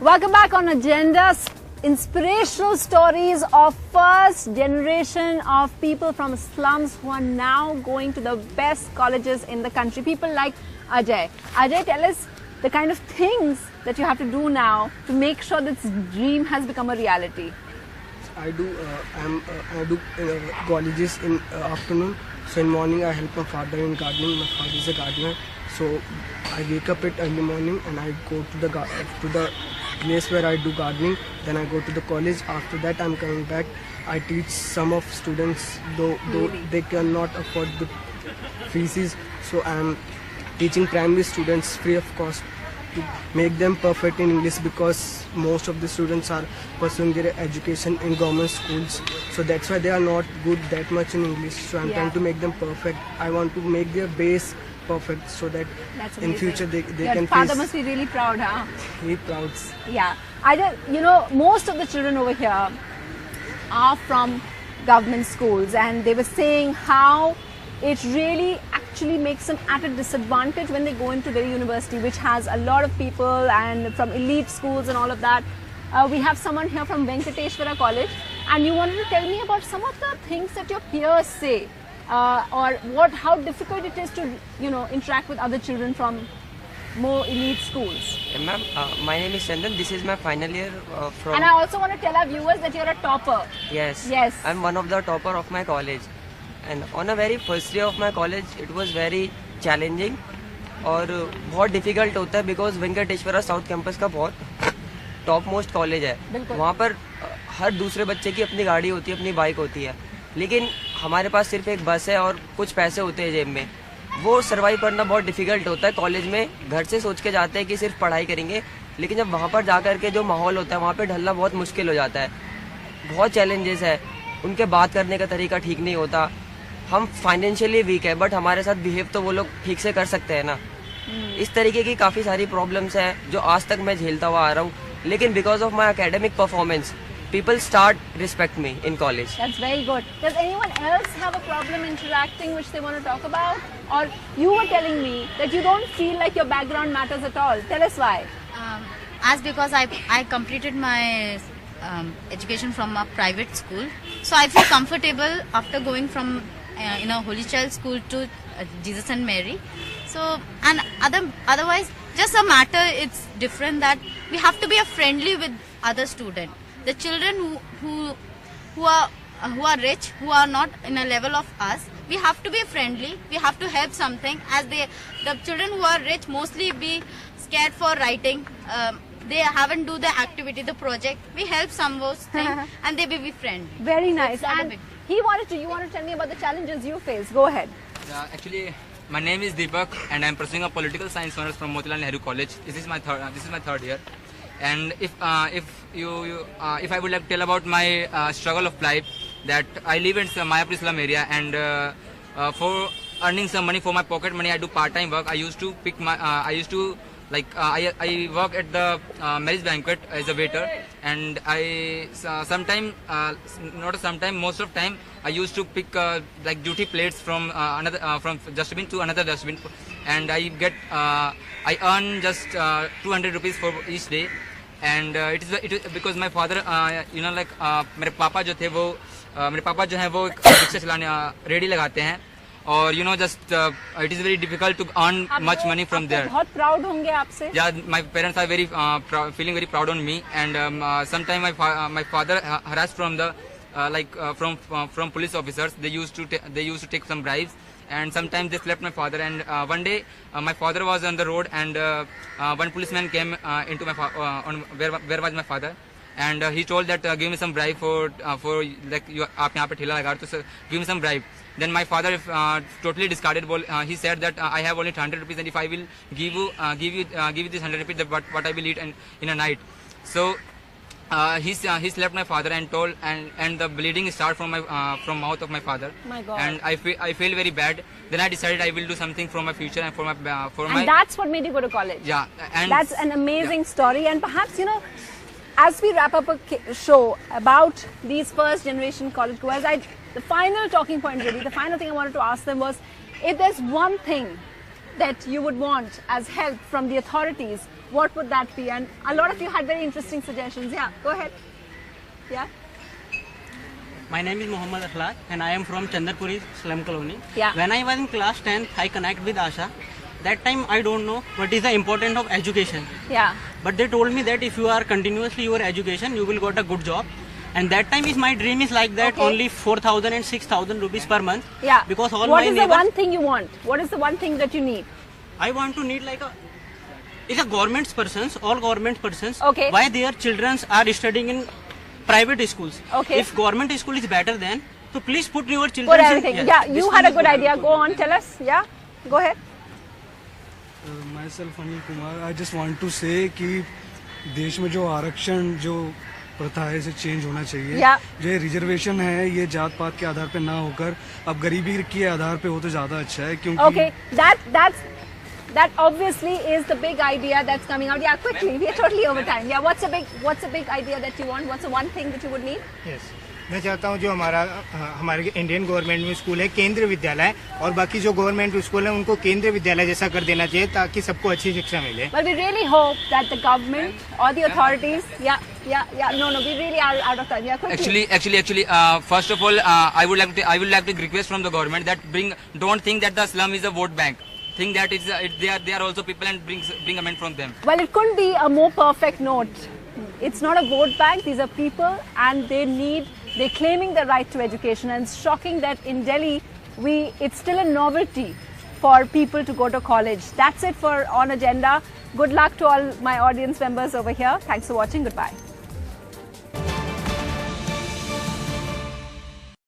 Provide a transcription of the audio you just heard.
Welcome back on Agenda. Inspirational stories of first generation of people from slums who are now going to the best colleges in the country. People like Ajay. Ajay, tell us the kind of things that you have to do now to make sure this dream has become a reality. I do colleges in afternoon. So in morning I help my father in gardening. My father is a gardener. So I wake up at early morning and I go to the place where I do gardening. Then I go to the college. After that I'm coming back. I teach some of students though they cannot afford the fees. So I'm teaching primary students free of cost to make them perfect in English, because most of the students are pursuing their education in government schools. So that's why they are not good that much in English. So I'm trying to make them perfect. I want to make their base perfect so that in future they Your can father face. must be really proud, huh? He proud. Yeah. Most of the children over here are from government schools, and they were saying how it really actually makes them at a disadvantage when they go into their university, which has a lot of people and from elite schools and all of that. We have someone here from Venkateshwara College, and you wanted to tell me about some of the things that your peers say, or how difficult it is to interact with other children from more elite schools. Ma'am, my name is Chandan. This is my final year from... And I also want to tell our viewers that you're a topper. Yes. Yes. I'm one of the topper of my college. And on a very first day of my college, it was very challenging और बहुत difficult होता है, because Venkateswara south campus का बहुत top most college है. वहाँ पर हर दूसरे बच्चे की अपनी गाड़ी होती है, अपनी बाइक होती है, लेकिन हमारे पास सिर्फ एक बस है और कुछ पैसे होते हैं जेब में. वो सर्वाइव करना बहुत डिफिकल्ट होता है कॉलेज में. घर से सोच के जाते हैं कि सिर्फ पढ़ाई करेंगे, लेकिन जब वहाँ पर जा कर के जो माहौल होता है वहाँ पर ढलना बहुत मुश्किल हो जाता है. बहुत चैलेंजेस है. उनके बात करने का तरीका ठीक नहीं होता. हम फाइनेंशियली वीक है, बट हमारे साथ बिहेव तो वो लोग ठीक से कर सकते हैं ना. इस तरीके की काफ़ी सारी प्रॉब्लम्स हैं जो आज तक मैं झेलता हुआ आ रहा हूँ, लेकिन because of my academic performance people start respect me in college. That's very good. Does anyone else have a problem interacting which they want to talk about? Or you were telling me that you don't feel like your background matters at all. Tell us why. Because I completed my education from a private school, so I feel comfortable after going from Holy Child School to Jesus and Mary. So otherwise, just a matter it's different that we have to be friendly with other students. The children who are rich, who are not in a level of us, we have to be friendly. We have to help something. As the children who are rich mostly be scared for writing. They haven't do the activity, the project. We help some of those things, and they will be friendly. Very nice. And you want to tell me about the challenges you face. Go ahead. Actually, my name is Deepak, and I am pursuing a political science honors from Motilal Nehru College. This is my third year. And if I would like to tell about my struggle of life, that I live in Mayapur slum area, and for earning some money for my pocket money, I do part-time work. I used to I work at the marriage banquet as a waiter, and most of time I used to pick duty plates from from dustbin to another dustbin, and I earn just 200 rupees for each day. And it is because my father मेरे पापा जो हैं वो rickshaw चलाने ready लगाते हैं, और it is very difficult to earn much money from there. बहुत proud होंगे आपसे. Yeah, my parents are feeling very proud on me, and sometimes my father harassed from the from police officers. They used to take some bribes, and sometimes they slapped my father. And one day my father was on the road, and one policeman came into where was my father, and he told that give me some bribe for like आप यहाँ पे ठेला लगा रहे, so give me some bribe. Then my father totally discarded. He said that I have only 100 rupees, and if I will give you this 100 rupees, what I will eat in a night. So he slapped my father and told, and the bleeding started from mouth of my father. My God. And I feel very bad. Then I decided I will do something for my future and and that's what made you go to college. Yeah, and that's an amazing story. And perhaps as we wrap up a show about these first generation college goers, the final talking point really, the final thing I wanted to ask them was, if there's one thing that you would want as help from the authorities, what would that be? And a lot of you had very interesting suggestions. Yeah, go ahead. Yeah. My name is Mohammad Akhlaq and I am from Chandrapuri slum colony. Yeah. When I was in class 10th, I connect with Asha. That time I don't know what is the importance of education. Yeah. But they told me that if you are continuously your education, you will got a good job. And that time is my dream is like that, Okay. only 4,000 and 6,000 rupees per month. Yeah. Because all what my is the neighbors, one thing you want? What is the one thing that you need? I want to need like a, it's a government persons, all government persons. Okay. Why their children are studying in private schools. Okay. If government school is better than, so please put your children For in. everything. yes, Yeah, this you one had a is good good. idea. Go on, tell us. Yeah, go ahead. myself Anil Kumar, I just want to say कि देश में जो आरक्षण जो प्रथा है इसे change होना चाहिए. Yeah. जो ये रिजर्वेशन है ये जात पात के आधार पे ना होकर अब गरीबी के आधार पे हो तो ज्यादा अच्छा है क्योंकि Okay, that obviously is the big idea that's coming out. Yeah, quickly. We are totally over time. Yeah, what's a big idea that you want? What's the one thing that you would need? Yes मैं चाहता हूँ जो हमारे Indian government में school है केंद्रीय विद्यालय और बाकी जो गवर्नमेंट स्कूल है उनको केंद्रीय विद्यालय जैसा कर देना चाहिए ताकि सबको अच्छी शिक्षा मिले. Well, we really hope that the government or the authorities, yeah. No, we really are out of time. Yeah, quickly. Actually, first of all, I would like to request from the government that don't think that the slum is a vote bank. Think that they are also people and bring amend from them. Well, it couldn't be a more perfect note. It's not a vote bank. These are people, and they're claiming the right to education. And it's shocking that in Delhi, it's still a novelty for people to go to college. That's it for On Agenda. Good luck to all my audience members over here. Thanks for watching. Goodbye.